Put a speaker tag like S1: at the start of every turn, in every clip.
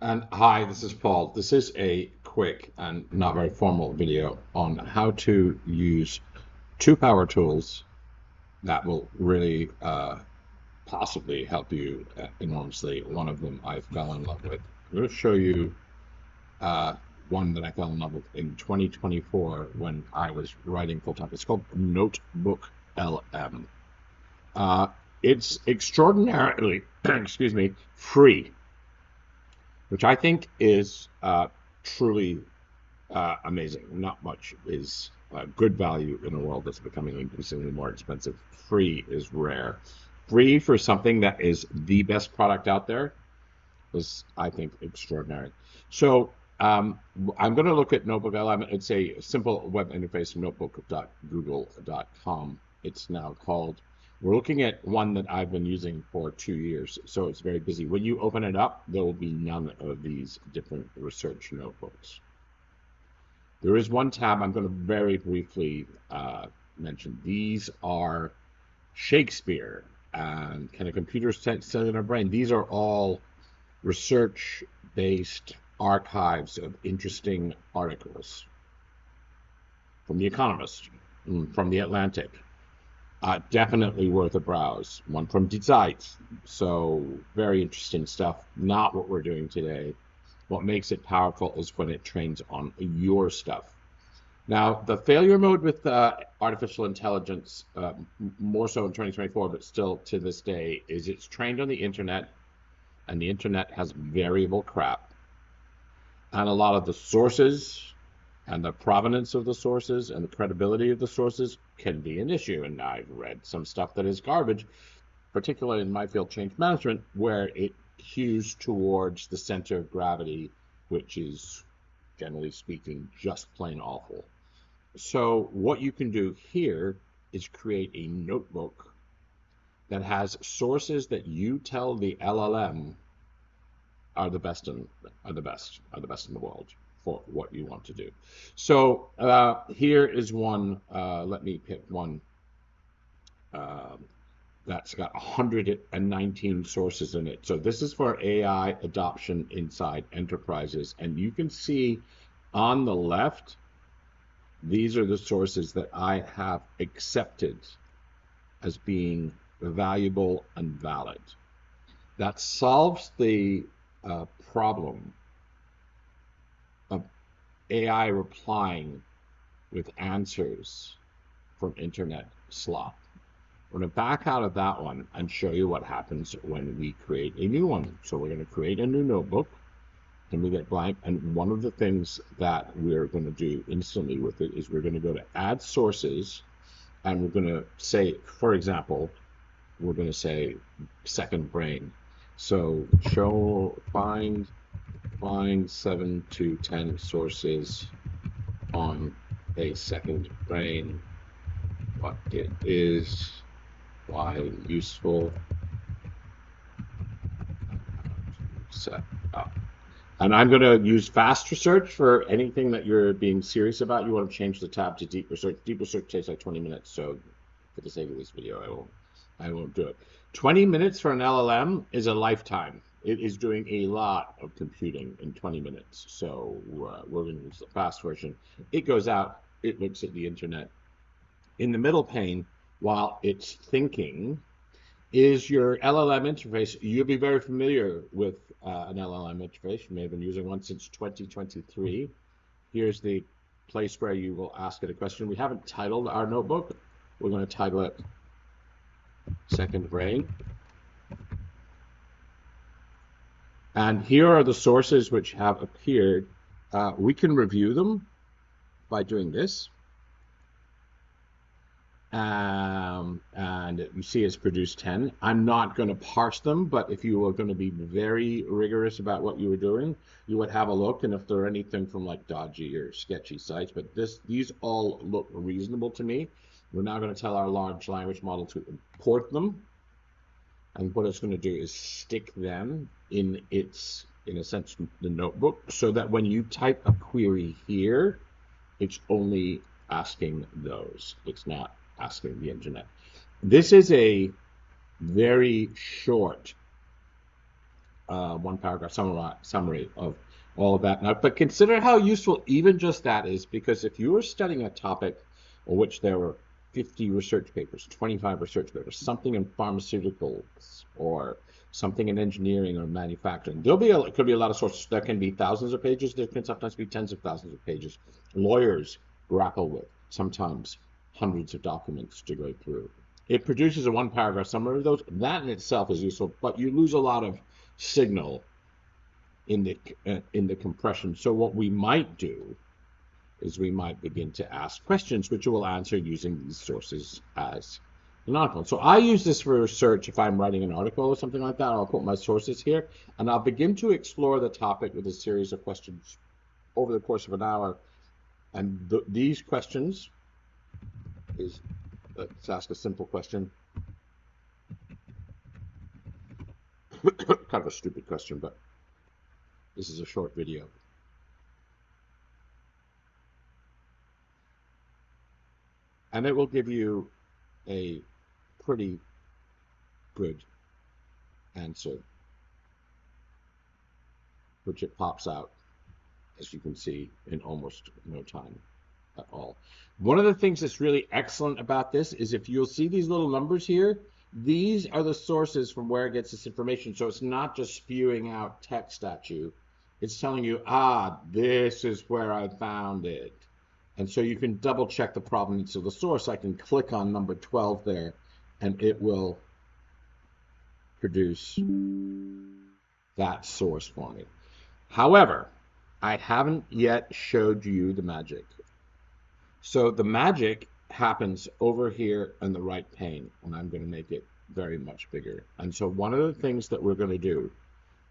S1: And hi, this is Paul. This is a quick and not very formal video on how to use two power tools that will really possibly help you enormously. One of them I fell in love with. I'm going to show you uh, one that I fell in love with in 2024 when I was writing full time. It's called NotebookLM. Uh, it's extraordinarily, excuse me, free, which I think is truly amazing. Not much is good value in a world that's becoming increasingly more expensive. Free is rare. Free for something that is the best product out there is, I think, extraordinary. So I'm going to look at NotebookLM. It's a simple web interface, notebook.google.com. It's now called. We're looking at one that I've been using for 2 years, so it's very busy. When you open it up, there will be none of these different research notebooks. There is one tab I'm going to very briefly mention. These are Shakespeare and Can a Computer Study in Our Brain? These are all research-based archives of interesting articles from The Economist, from The Atlantic. Definitely worth a browse. One from Die Zeit. So very interesting stuff. Not what we're doing today. What makes it powerful is when it trains on your stuff. Now, the failure mode with artificial intelligence, more so in 2024, but still to this day, is it's trained on the internet, and the internet has variable crap. And a lot of the sources and the provenance of the sources and the credibility of the sources can be an issue. And I've read some stuff that is garbage, particularly in my field, change management, where it hews towards the center of gravity, which is, generally speaking, just plain awful. So what you can do here is create a notebook that has sources that you tell the LLM are the best in the world for what you want to do. So here is one. Let me pick one that's got 119 sources in it. So this is for AI adoption inside enterprises, and you can see on the left, these are the sources that I have accepted as being valuable and valid. That solves the problem of AI replying with answers from internet slop. We're going to back out of that one and show you what happens when we create a new one. So we're going to create a new notebook and we get blank. And one of the things that we're going to do instantly with it is we're going to go to add sources, and we're going to say, for example, we're going to say second brain. So find 7 to 10 sources on a second brain, what it is, why useful, set up. And I'm going to use fast research for anything that you're being serious about. You want to change the tab to deep research. Deep research takes like 20 minutes, so for the sake of this video, I won't do it. 20 minutes for an LLM is a lifetime. It is doing a lot of computing in 20 minutes. So we're going to use the fast version. It goes out, it looks at the internet. In the middle pane, while it's thinking, is your LLM interface. You'll be very familiar with an LLM interface. You may have been using one since 2023. Here's the place where you will ask it a question. We haven't titled our notebook. We're going to title it Second Brain. And here are the sources which have appeared. We can review them by doing this. And you see it's produced 10. I'm not going to parse them, but if you were going to be very rigorous about what you were doing, you would have a look, and if there are anything from like dodgy or sketchy sites, but these all look reasonable to me. We're now going to tell our large language model to import them, and what it's going to do is stick them in a sense, the notebook, so that when you type a query here, it's only asking those. It's not asking the internet. This is a very short one paragraph summary of all of that. Now, but consider how useful even just that is, because if you were studying a topic on which there were 50 research papers, 25 research papers, something in pharmaceuticals or something in engineering or manufacturing, it could be a lot of sources. There can be thousands of pages. There can sometimes be tens of thousands of pages. Lawyers grapple with sometimes hundreds of documents to go through. It produces a one paragraph summary of those. That in itself is useful, but you lose a lot of signal in the compression. So what we might do is we might begin to ask questions, which we'll answer using these sources as an article. So I use this for research. If I'm writing an article or something like that, I'll put my sources here, and I'll begin to explore the topic with a series of questions over the course of an hour. And these questions is, let's ask a simple question. Kind of a stupid question, but this is a short video. And it will give you a pretty good answer, which it pops out, as you can see, in almost no time at all. One of the things that's really excellent about this is if you'll see these little numbers here, these are the sources from where it gets this information. So it's not just spewing out text at you. It's telling you, this is where I found it. And so you can double check the provenance of the source. I can click on number 12 there, and it will produce that source for me. However, I haven't yet showed you the magic. So the magic happens over here in the right pane, and I'm going to make it very much bigger. And so one of the things that we're going to do,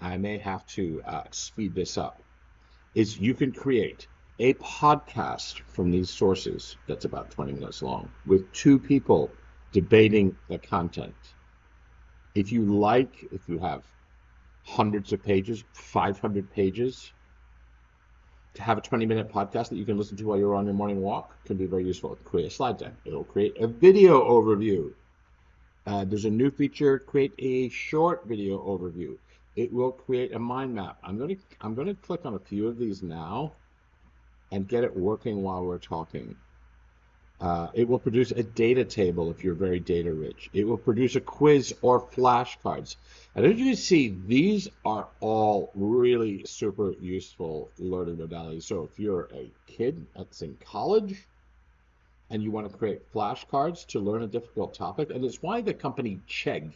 S1: I may have to speed this up, is you can create a podcast from these sources that's about 20 minutes long with two people debating the content. If you have hundreds of pages, 500 pages, to have a 20-minute podcast that you can listen to while you're on your morning walk can be very useful. It'll create a slide deck. It'll create a video overview. There's a new feature, create a short video overview. It will create a mind map. I'm going to click on a few of these now and get it working while we're talking. It will produce a data table if you're very data rich. It will produce a quiz or flashcards. And as you can see, these are all really super useful learning modalities. So if you're a kid that's in college and you want to create flashcards to learn a difficult topic, and it's why the company Chegg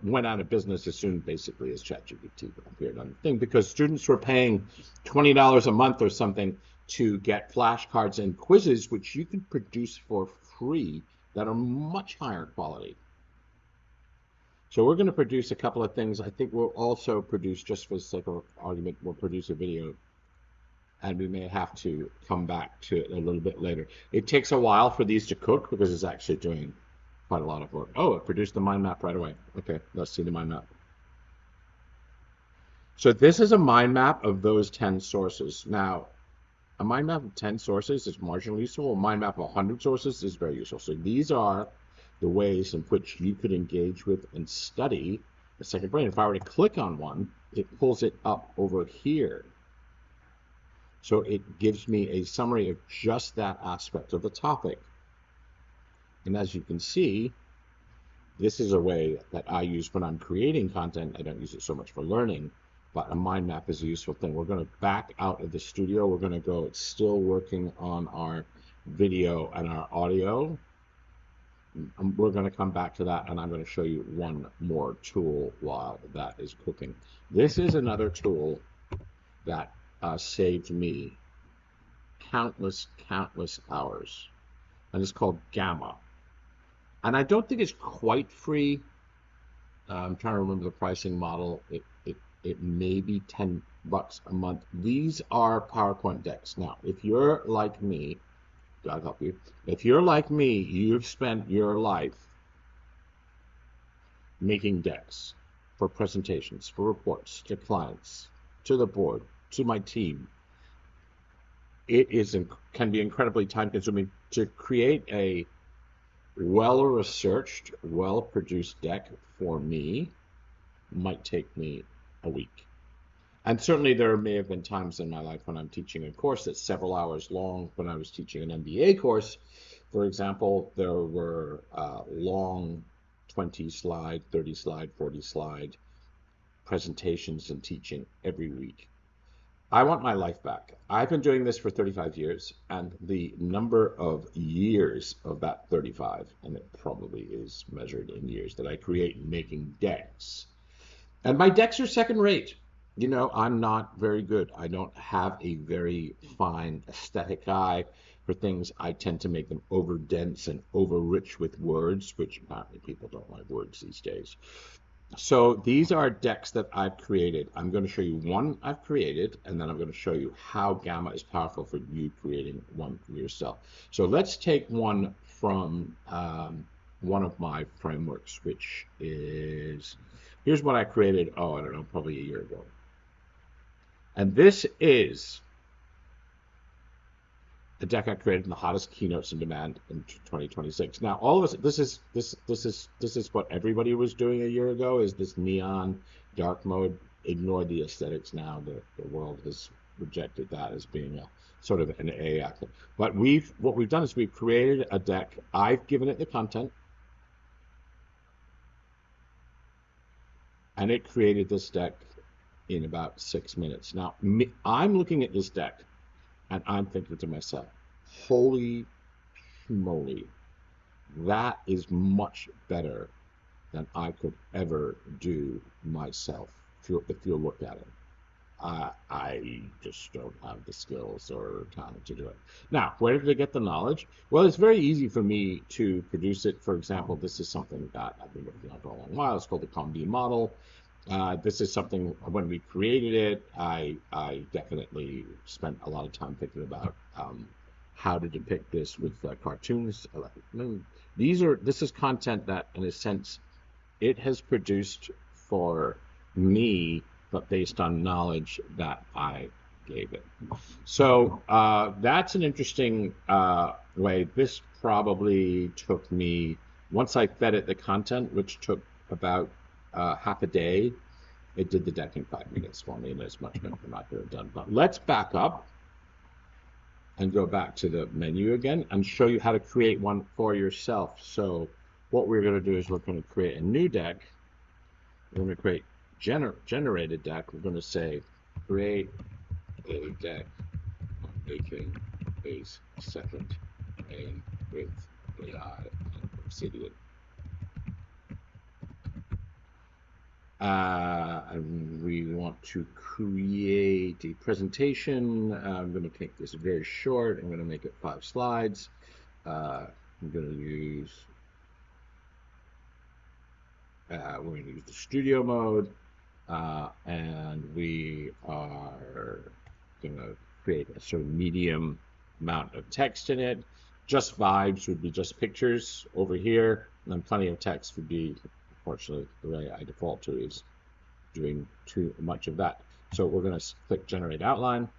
S1: went out of business as soon basically as ChatGPT appeared on the thing, because students were paying $20 a month or something to get flashcards and quizzes, which you can produce for free, that are much higher quality. So we're going to produce a couple of things. I think we'll also produce, just for the sake of argument, we'll produce a video, and we may have to come back to it a little bit later. It takes a while for these to cook because it's actually doing quite a lot of work. Oh, it produced the mind map right away. Okay, let's see the mind map. So this is a mind map of those 10 sources. Now, a mind map of 10 sources is marginally useful. A mind map of 100 sources is very useful. So these are the ways in which you could engage with and study the second brain. If I were to click on one, it pulls it up over here. So it gives me a summary of just that aspect of the topic. And as you can see, this is a way that I use when I'm creating content. I don't use it so much for learning, but a mind map is a useful thing. We're going to back out of the studio. We're going to go, it's still working on our video and our audio. We're going to come back to that, and I'm going to show you one more tool while that is cooking. This is another tool that saved me countless hours, and it's called Gamma. And I don't think it's quite free. I'm trying to remember the pricing model. It may be $10 a month. These are PowerPoint decks. Now, if you're like me, God help you. If you're like me, you've spent your life making decks for presentations, for reports, to clients, to the board, to my team. It can be incredibly time-consuming to create a well-researched, well-produced deck for me. Might take me a week. And certainly there may have been times in my life when I'm teaching a course that's several hours long. When I was teaching an MBA course, for example, there were long 20 slide, 30 slide, 40 slide presentations and teaching every week. I want my life back. I've been doing this for 35 years, and the number of years of that 35, and it probably is measured in years, that I create making decks. And my decks are second rate. You know, I'm not very good. I don't have a very fine aesthetic eye for things. I tend to make them over dense and over rich with words, which apparently people don't like words these days. So these are decks that I've created. I'm going to show you one I've created, and then I'm going to show you how Gamma is powerful for you creating one for yourself. So let's take one from one of my frameworks, which is, here's what I created, I don't know, probably a year ago. And this is a deck I created in the hottest keynotes in demand in 2026. Now, all of us, this is what everybody was doing a year ago, is this neon dark mode. Ignore the aesthetics now. The world has rejected that as being a sort of an AI. But what we've done is we've created a deck. I've given it the content, and it created this deck in about 6 minutes. Now, I'm looking at this deck, and I'm thinking to myself, holy moly, that is much better than I could ever do myself, if you look at it. I just don't have the skills or talent to do it. Now, where did I get the knowledge? Well, it's very easy for me to produce it. For example, this is something that I've been working on for a long while. It's called the COMD model. This is something, when we created it, I definitely spent a lot of time thinking about how to depict this with cartoons. This is content that, in a sense, it has produced for me, but based on knowledge that I gave it. So that's an interesting way. This probably took me, once I fed it the content, which took about half a day, it did the deck in 5 minutes for me, and there's much more than I could have done. But let's back up and go back to the menu again and show you how to create one for yourself. So what we're going to do is we're going to create a new deck. We're going to create generated deck. We're going to say create a deck on making a second main with AI and Obsidian. And we want to create a presentation. I'm going to make this very short. I'm going to make it 5 slides. I'm going to use, we're going to use the studio mode, and we are going to create a sort of medium amount of text in it. Just vibes would be just pictures over here, and then plenty of text would be, unfortunately, the way I default to is doing too much of that. So we're going to click Generate Outline.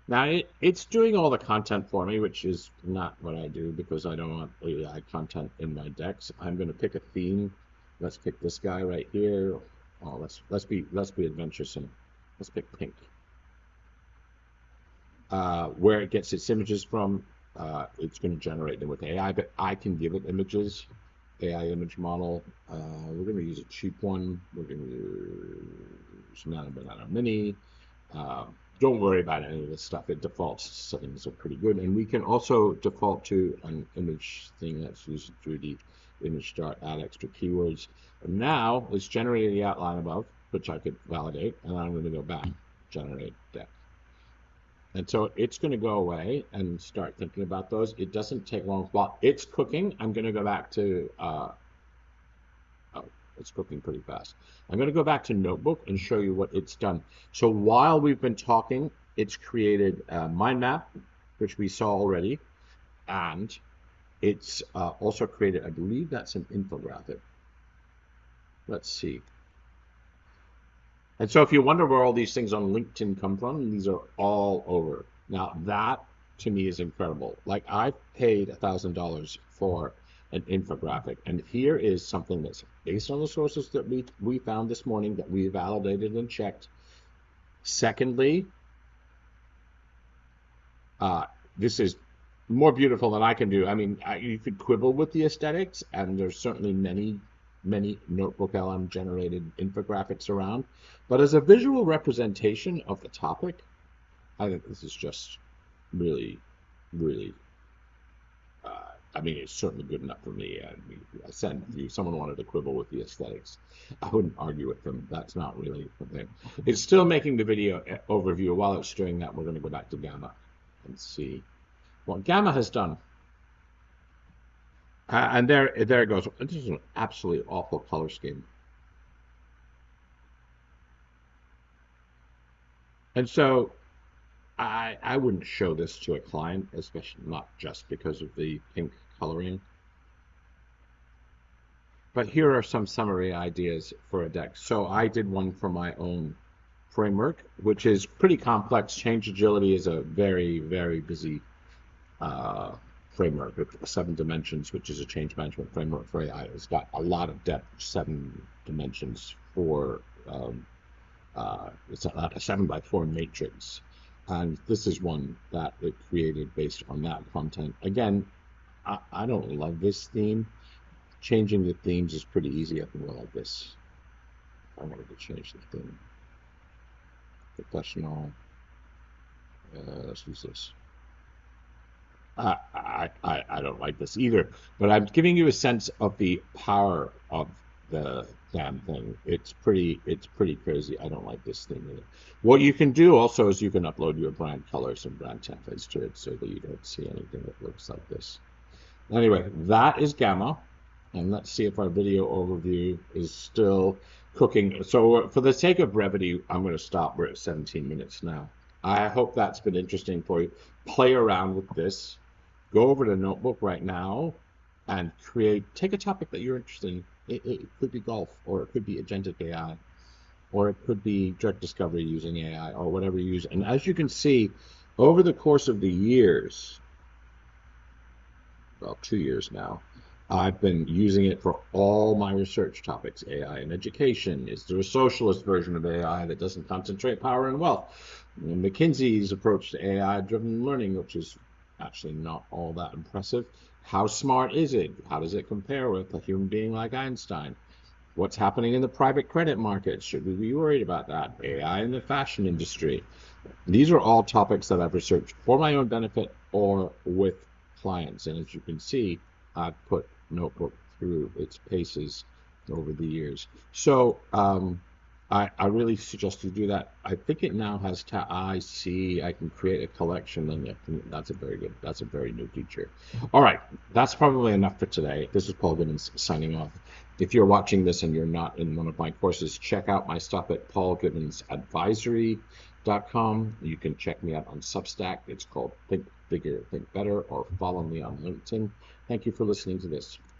S1: Now it's doing all the content for me, which is not what I do because I don't want AI content in my decks. I'm going to pick a theme. Let's pick this guy right here. Oh, let's be adventuresome. Let's pick pink. Where it gets its images from, it's going to generate them with AI, but I can give it images. AI image model. We're going to use a cheap one. We're going to use Banana Mini. Don't worry about any of this stuff. It defaults settings are pretty good, and we can also default to an image thing that's used through the image start, add extra keywords. And now it's generating the outline above, which I could validate, and I'm going to go back, generate deck. And so it's going to go away and start thinking about those. It doesn't take long. While it's cooking, I'm going to go back to, it's cooking pretty fast. I'm going to go back to Notebook and show you what it's done. So while we've been talking, it's created a mind map, which we saw already. And it's also created, I believe that's an infographic. Let's see. And so if you wonder where all these things on LinkedIn come from, these are all over. Now that to me is incredible. Like I paid $1,000 for an infographic. And here is something that's based on the sources that we found this morning that we validated and checked. Secondly, this is more beautiful than I can do. I mean, you could quibble with the aesthetics, and there's certainly many NotebookLM generated infographics around. But as a visual representation of the topic, I think this is just really, really, I mean, it's certainly good enough for me. I mean, I said if someone wanted to quibble with the aesthetics, I wouldn't argue with them. That's not really the thing. It's still making the video overview. While it's doing that, we're going to go back to Gamma and see what Gamma has done. And there it goes. This is an absolutely awful color scheme. And so I wouldn't show this to a client, especially not just because of the pink coloring. But here are some summary ideas for a deck. So I did one for my own framework, which is pretty complex. Change Agility is a very, very busy framework with 7 dimensions, which is a change management framework for AI. It's got a lot of depth, 7 dimensions for, it's a 7x4 matrix. And this is one that it created based on that content. Again, I don't love this theme. Changing the themes is pretty easy. I can go like this. I wanted to change the theme. Professional. Let's use this. I don't like this either, but I'm giving you a sense of the power of the damn thing. It's pretty crazy. I don't like this thing either. What you can do also is you can upload your brand colors and brand templates to it so that you don't see anything that looks like this. Anyway, that is Gamma, and let's see if our video overview is still cooking. So for the sake of brevity, I'm going to stop. We're at 17 minutes now. I hope that's been interesting for you. Play around with this. Go over to Notebook right now and take a topic that you're interested in. It could be golf, or it could be agentic AI, or it could be drug discovery using AI, or whatever you use. And as you can see, over the course of the years, well, 2 years now, I've been using it for all my research topics. AI in education. Is there a socialist version of AI that doesn't concentrate power and wealth? McKinsey's approach to AI-driven learning, which is actually not all that impressive. How smart is it? How does it compare with a human being like Einstein? What's happening in the private credit market? Should we be worried about that? AI in the fashion industry. These are all topics that I've researched for my own benefit or with clients. And as you can see, I've put Notebook through its paces over the years. So I really suggest you do that. I think it now has I can create a collection, and that's a very new feature. All right, that's probably enough for today. This is Paul Gibbons signing off. If you're watching this and you're not in one of my courses, check out my stuff at paulgibbonsadvisory.com. You can check me out on Substack. It's called Think Bigger, Think Better, or follow me on LinkedIn. Thank you for listening to this.